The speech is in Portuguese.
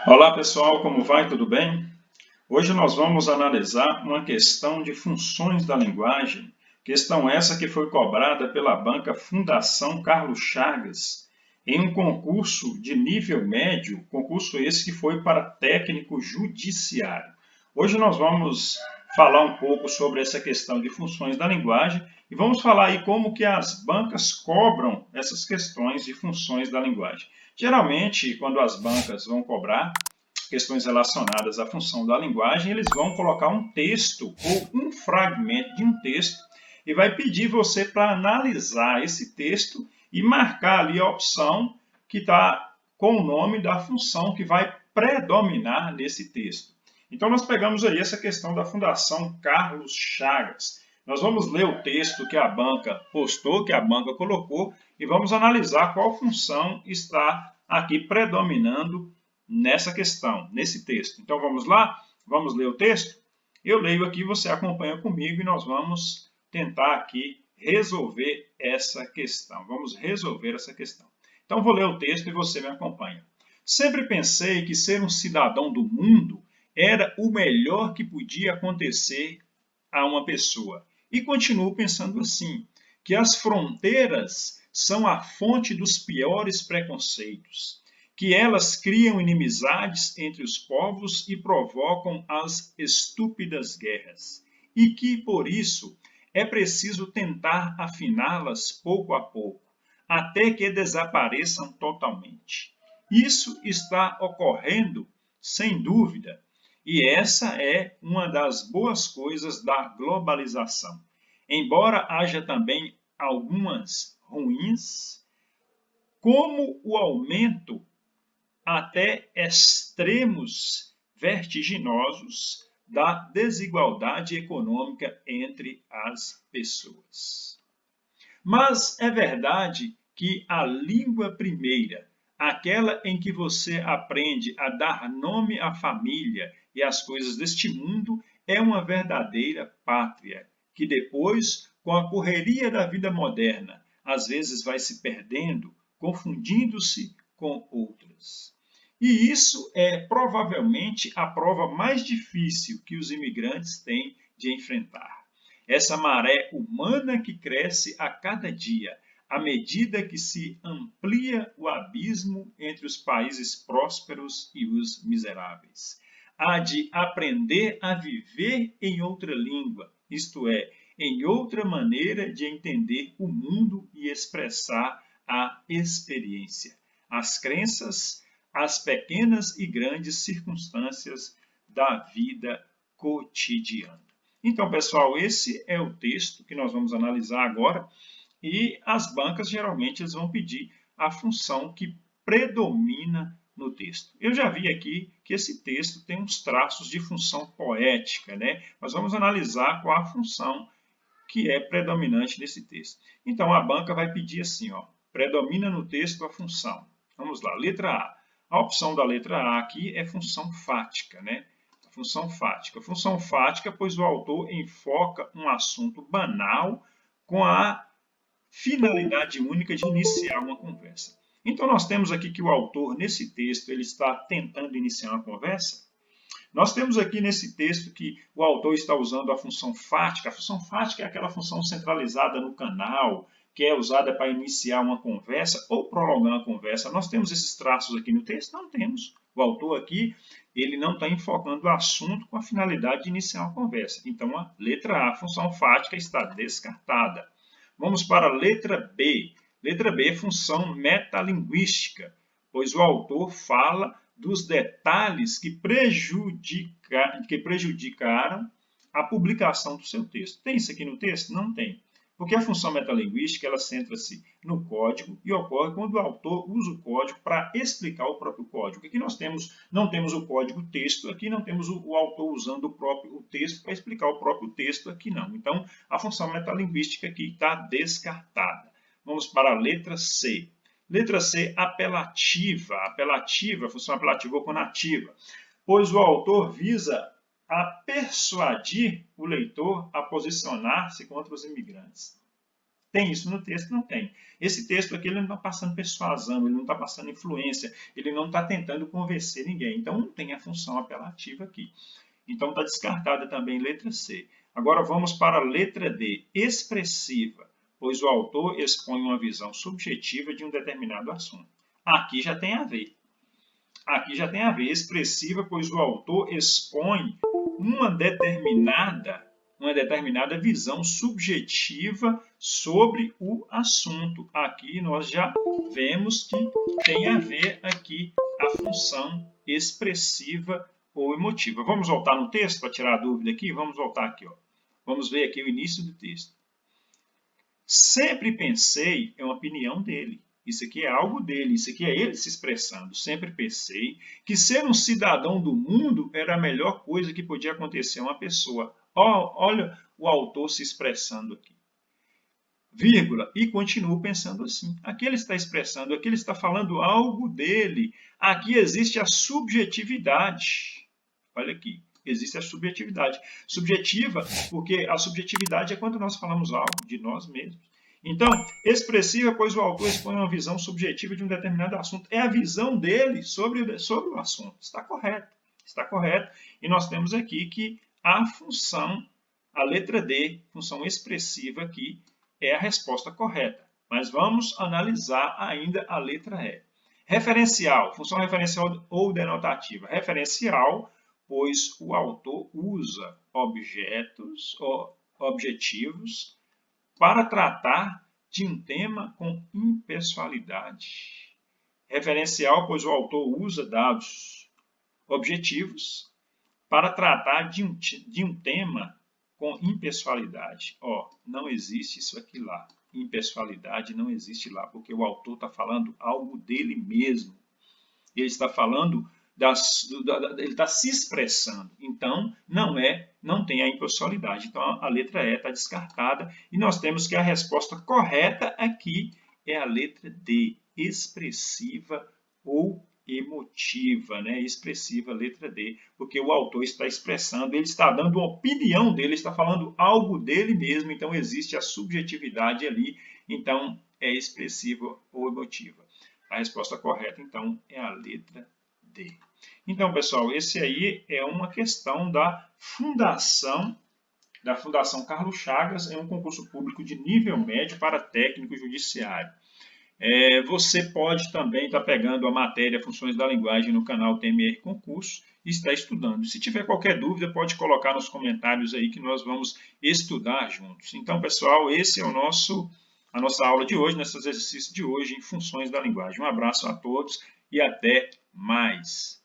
Olá pessoal, como vai? Tudo bem? Hoje nós vamos analisar uma questão de funções da linguagem, questão essa que foi cobrada pela banca Fundação Carlos Chagas em um concurso de nível médio, concurso esse que foi para técnico judiciário. Hoje nós vamos falar um pouco sobre essa questão de funções da linguagem e vamos falar aí como que as bancas cobram essas questões de funções da linguagem. Geralmente, quando as bancas vão cobrar questões relacionadas à função da linguagem, eles vão colocar um texto ou um fragmento de um texto e vai pedir você para analisar esse texto e marcar ali a opção que está com o nome da função que vai predominar nesse texto. Então, nós pegamos aí essa questão da Fundação Carlos Chagas. Nós vamos ler o texto que a banca postou, que a banca colocou, e vamos analisar qual função está aqui predominando nessa questão, nesse texto. Então vamos lá? Vamos ler o texto? Eu leio aqui, você acompanha comigo e nós vamos tentar aqui resolver essa questão. Vamos resolver essa questão. Então vou ler o texto e você me acompanha. Sempre pensei que ser um cidadão do mundo era o melhor que podia acontecer a uma pessoa. E continuo pensando assim, que as fronteiras são a fonte dos piores preconceitos, que elas criam inimizades entre os povos e provocam as estúpidas guerras, e que, por isso, é preciso tentar afiná-las pouco a pouco, até que desapareçam totalmente. Isso está ocorrendo, sem dúvida, e essa é uma das boas coisas da globalização. Embora haja também algumas ruins, como o aumento até extremos vertiginosos da desigualdade econômica entre as pessoas. Mas é verdade que a língua primeira, aquela em que você aprende a dar nome à família e às coisas deste mundo, é uma verdadeira pátria, que depois, com a correria da vida moderna, às vezes vai se perdendo, confundindo-se com outras. E isso é provavelmente a prova mais difícil que os imigrantes têm de enfrentar. Essa maré humana que cresce a cada dia, à medida que se amplia o abismo entre os países prósperos e os miseráveis. Há de aprender a viver em outra língua, isto é, em outra maneira de entender o mundo e expressar a experiência, as crenças, as pequenas e grandes circunstâncias da vida cotidiana. Então, pessoal, esse é o texto que nós vamos analisar agora e as bancas geralmente eles vão pedir a função que predomina no texto. Eu já vi aqui que esse texto tem uns traços de função poética, né? Mas vamos analisar qual a função que é predominante nesse texto. Então, a banca vai pedir assim, ó, predomina no texto a função. Vamos lá, letra A. A opção da letra A aqui é função fática, né? Função fática. Função fática, pois o autor enfoca um assunto banal com a finalidade única de iniciar uma conversa. Então, nós temos aqui que o autor, nesse texto, ele está tentando iniciar uma conversa. Nós temos aqui nesse texto que o autor está usando a função fática. A função fática é aquela função centralizada no canal, que é usada para iniciar uma conversa ou prolongar a conversa. Nós temos esses traços aqui no texto? Não temos. O autor aqui, ele não está enfocando o assunto com a finalidade de iniciar uma conversa. Então, a letra A, a função fática, está descartada. Vamos para a letra B. Letra B, função metalinguística, pois o autor fala dos detalhes que prejudicaram a publicação do seu texto. Tem isso aqui no texto? Não tem. Porque a função metalinguística ela centra-se no código e ocorre quando o autor usa o código para explicar o próprio código. Aqui nós temos, não temos o código texto, aqui não temos o autor usando o texto para explicar o próprio texto, aqui não. Então, a função metalinguística aqui está descartada. Vamos para a letra C. Letra C, apelativa. Apelativa, função apelativa ou conativa. Pois o autor visa a persuadir o leitor a posicionar-se contra os imigrantes. Tem isso no texto? Não tem. Esse texto aqui ele não está passando persuasão, ele não está passando influência, ele não está tentando convencer ninguém. Então, não tem a função apelativa aqui. Então, está descartada também letra C. Agora, vamos para a letra D, expressiva, pois o autor expõe uma visão subjetiva de um determinado assunto. Aqui já tem a ver. Aqui já tem a ver, expressiva, pois o autor expõe uma determinada visão subjetiva sobre o assunto. Aqui nós já vemos que tem a ver aqui a função expressiva ou emotiva. Vamos voltar no texto para tirar a dúvida aqui? Vamos voltar aqui, ó. Vamos ver aqui o início do texto. Sempre pensei, é uma opinião dele. Isso aqui é algo dele, isso aqui é ele se expressando. Sempre pensei que ser um cidadão do mundo era a melhor coisa que podia acontecer a uma pessoa. Olha o autor se expressando aqui. Vírgula, e continuo pensando assim. Aqui ele está expressando, aqui ele está falando algo dele. Aqui existe a subjetividade. Olha aqui, existe a subjetividade. Subjetiva, porque a subjetividade é quando nós falamos algo de nós mesmos. Então, expressiva, pois o autor expõe uma visão subjetiva de um determinado assunto. É a visão dele sobre o assunto. Está correto. Está correto. E nós temos aqui que a função, a letra D, função expressiva aqui, é a resposta correta. Mas vamos analisar ainda a letra E. Referencial, função referencial ou denotativa. Referencial, pois o autor usa objetivos para tratar de um tema com impessoalidade. Referencial, pois o autor usa dados objetivos para tratar de um tema com impessoalidade. Não existe isso aqui lá. Impessoalidade não existe lá, porque o autor está falando algo dele mesmo. Ele está falando, ele está se expressando. Então, não tem a impessoalidade. Então, a letra E está descartada. E nós temos que a resposta correta aqui é a letra D, expressiva ou emotiva, né? Expressiva, letra D, porque o autor está expressando, ele está dando uma opinião dele, está falando algo dele mesmo, então existe a subjetividade ali, então é expressiva ou emotiva. A resposta correta, então, é a letra D. Então, pessoal, esse aí é uma questão da Fundação Carlos Chagas, é um concurso público de nível médio para técnico judiciário. Você pode também estar pegando a matéria Funções da Linguagem no canal TMR Concurso e estar estudando. Se tiver qualquer dúvida, pode colocar nos comentários aí que nós vamos estudar juntos. Então, pessoal, esse é a nossa aula de hoje, nesse exercício de hoje em Funções da Linguagem. Um abraço a todos e até mais!